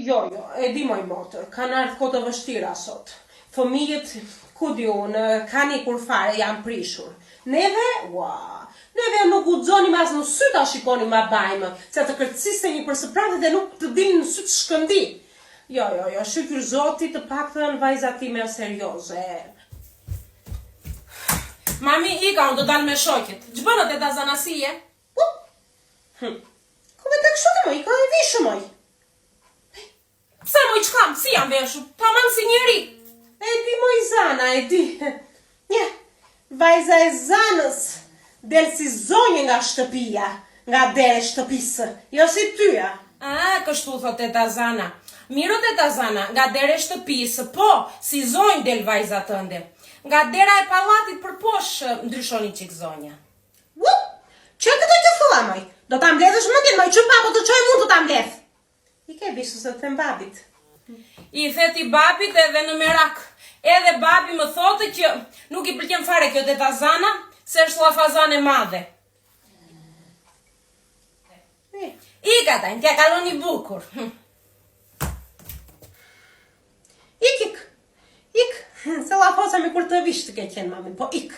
Jo, e di moj motër, kanë ardhë kohë të vështira sot. Fëmijët, ku di unë, kanë i kur fare, janë prishur. Neve, neve nuk guxonim as në sy ta shikoni ma bajmë, se të kërciste një përsëprate dhe nuk të dilë në sy të shkëndi. Jo, shqyr zoti të paktën vajza time serioze. Mami, ika, unë do dalë me shokit. Gjëbënë të ta zanasije? Kome të kështu të moj, ka e vishë moj. Pse moj qkam, si jam veshu, ta manë si njëri. E di moj zana, e di. Nje, vajza e zanës, del si zonjë nga shtëpia, nga dere shtëpisë, jo si tyja. Kështu thot e ta zana. Miro të ta zana, nga dere shtëpisë, po, si zonjë del vajza tënde. Nga dera e palatit për posh ndryshoni qik zonja. Që këtë të fëlla, moj? Do ta mbledhësh mëndin, moj, që papo të qoj mund të ta mbledh. I ke vishë se të them babit. I theti babit edhe në merak. Edhe babi më thotë që nuk i pëlqen fare kjo teta Zana, se është llafazane madhe. Ika tajnë, t'ja kaloni bukur. Ik, se llafosa me kur të vish të ke qenë mamin, po ik.